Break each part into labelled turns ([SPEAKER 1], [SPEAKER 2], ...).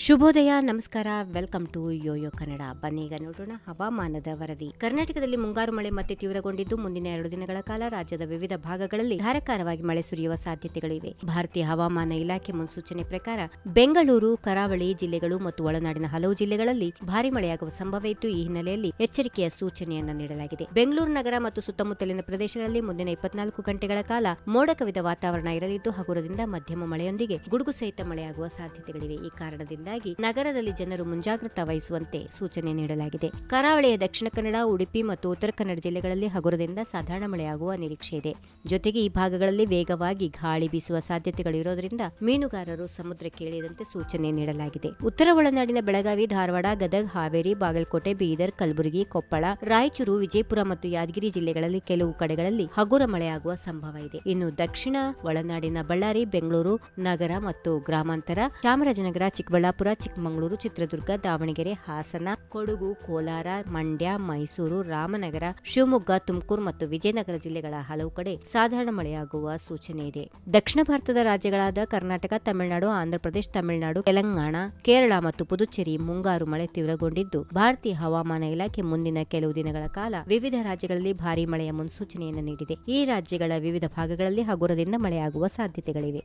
[SPEAKER 1] ಶುಭೋದಯ, ನಮಸ್ಕಾರ. Welcome to Yoyo Kannada. ಬನ್ನೀಗ ನೋಡೋಣ ಹವಾಮಾನದ ವರದಿ. ಕರ್ನಾಟಕದಲ್ಲಿ ಮುಂಗಾರು ಮಳೆ ಮತ್ತೆ ತೀವ್ರಗೊಂಡಿದ್ದು ಮುಂದಿನ 2 ದಿನಗಳ ಕಾಲ ರಾಜ್ಯದ ವಿವಿಧ ಭಾಗಗಳಲ್ಲಿ ಧಾರಾಕಾರವಾಗಿ ಮಳೆ ಸುರಿಯುವ ಸಾಧ್ಯತೆಗಳಿವೆ. ಭಾರತೀಯ ಹವಾಮಾನ ಇಲಾಖೆ ಮುನ್ಸೂಚನೆ ಪ್ರಕಾರ ಬೆಂಗಳೂರು, ಕರಾವಳಿ ಜಿಲ್ಲೆಗಳು ಮತ್ತು ಒಳನಾಡಿನ ಹಲವು ಜಿಲ್ಲೆಗಳಲ್ಲಿ ಭಾರಿ ಮಳೆಯಾಗುವ ಸಂಭವ ಇದ್ದು, ಈ ಹಿನ್ನೆಲೆಯಲ್ಲಿ ಎಚ್ಚರಿಕೆಯ ಸೂಚನೆಯನ್ನು ನೀಡಲಾಗಿದೆ. ಬೆಂಗಳೂರು ನಗರ ಮತ್ತು ಸುತ್ತಮುತ್ತಲಿನ ಪ್ರದೇಶಗಳಲ್ಲಿ ಮುಂದಿನ 24 ಗಂಟೆಗಳ ಕಾಲ ಮೋಡ ಕವಿದ ವಾತಾವರಣ ಇರಲಿದ್ದು, ಹಗುರದಿಂದ ಮಧ್ಯಮ ಮಳೆಯೊಂದಿಗೆ ಗುಡುಗು ಸಹಿತ ಮಳೆಯಾಗುವ ಸಾಧ್ಯತೆಗಳಿವೆ. ಈ ಕಾರಣದಿಂದ ನಗರದಲ್ಲಿ ಜನರು ಮುಂಜಾಗ್ರತಾ ವಹಿಸುವಂತೆ ಸೂಚನೆ ನೀಡಲಾಗಿದೆ. ಕರಾವಳಿಯ ದಕ್ಷಿಣ ಕನ್ನಡ, ಉಡುಪಿ ಮತ್ತು ಉತ್ತರ ಕನ್ನಡ ಜಿಲ್ಲೆಗಳಲ್ಲಿ ಹಗುರದಿಂದ ಸಾಧಾರಣ ಮಳೆಯಾಗುವ ನಿರೀಕ್ಷೆ ಇದೆ. ಜೊತೆಗೆ ಈ ಭಾಗಗಳಲ್ಲಿ ವೇಗವಾಗಿ ಗಾಳಿ ಬೀಸುವ ಸಾಧ್ಯತೆಗಳಿರೋದ್ರಿಂದ ಮೀನುಗಾರರು ಸಮುದ್ರಕ್ಕೆ ಇಳಿಯದಂತೆ ಸೂಚನೆ ನೀಡಲಾಗಿದೆ. ಉತ್ತರ ಒಳನಾಡಿನ ಬೆಳಗಾವಿ, ಧಾರವಾಡ, ಗದಗ, ಹಾವೇರಿ, ಬಾಗಲಕೋಟೆ, ಬೀದರ್, ಕಲಬುರಗಿ, ಕೊಪ್ಪಳ, ರಾಯಚೂರು, ವಿಜಯಪುರ ಮತ್ತು ಯಾದಗಿರಿ ಜಿಲ್ಲೆಗಳಲ್ಲಿ ಕೆಲವು ಕಡೆಗಳಲ್ಲಿ ಹಗುರ ಮಳೆಯಾಗುವ ಸಂಭವ ಇದೆ. ಇನ್ನು ದಕ್ಷಿಣ ಒಳನಾಡಿನ ಬಳ್ಳಾರಿ, ಬೆಂಗಳೂರು ನಗರ ಮತ್ತು ಗ್ರಾಮಾಂತರ, ಚಾಮರಾಜನಗರ, ಚಿಕ್ಕಬಳ್ಳಾಪುರ, ಚಿಕ್ಕಮಗಳೂರು, ಚಿತ್ರದುರ್ಗ, ದಾವಣಗೆರೆ, ಹಾಸನ, ಕೊಡಗು, ಕೋಲಾರ, ಮಂಡ್ಯ, ಮೈಸೂರು, ರಾಮನಗರ, ಶಿವಮೊಗ್ಗ, ತುಮಕೂರು ಮತ್ತು ವಿಜಯನಗರ ಜಿಲ್ಲೆಗಳ ಹಲವು ಕಡೆ ಸಾಧಾರಣ ಮಳೆಯಾಗುವ ಸೂಚನೆ ಇದೆ. ದಕ್ಷಿಣ ಭಾರತದ ರಾಜ್ಯಗಳಾದ ಕರ್ನಾಟಕ, ತಮಿಳುನಾಡು, ಆಂಧ್ರಪ್ರದೇಶ, ತಮಿಳುನಾಡು, ತೆಲಂಗಾಣ, ಕೇರಳ ಮತ್ತು ಪುದುಚೇರಿ ಮುಂಗಾರು ಮಳೆ ತೀವ್ರಗೊಂಡಿದ್ದು, ಭಾರತೀಯ ಹವಾಮಾನ ಇಲಾಖೆ ಮುಂದಿನ ಕೆಲವು ದಿನಗಳ ಕಾಲ ವಿವಿಧ ರಾಜ್ಯಗಳಲ್ಲಿ ಭಾರೀ ಮಳೆಯ ಮುನ್ಸೂಚನೆಯನ್ನು ನೀಡಿದೆ. ಈ ರಾಜ್ಯಗಳ ವಿವಿಧ ಭಾಗಗಳಲ್ಲಿ ಹಗುರದಿಂದ ಮಳೆಯಾಗುವ ಸಾಧ್ಯತೆಗಳಿವೆ.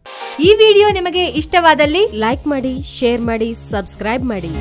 [SPEAKER 2] ಈ ವಿಡಿಯೋ ನಿಮಗೆ ಇಷ್ಟವಾದಲ್ಲಿ ಲೈಕ್ ಮಾಡಿ, ಶೇರ್ ಮಾಡಿ, ಸಬ್ಸ್ಕ್ರೈಬ್ ಮಾಡಿ.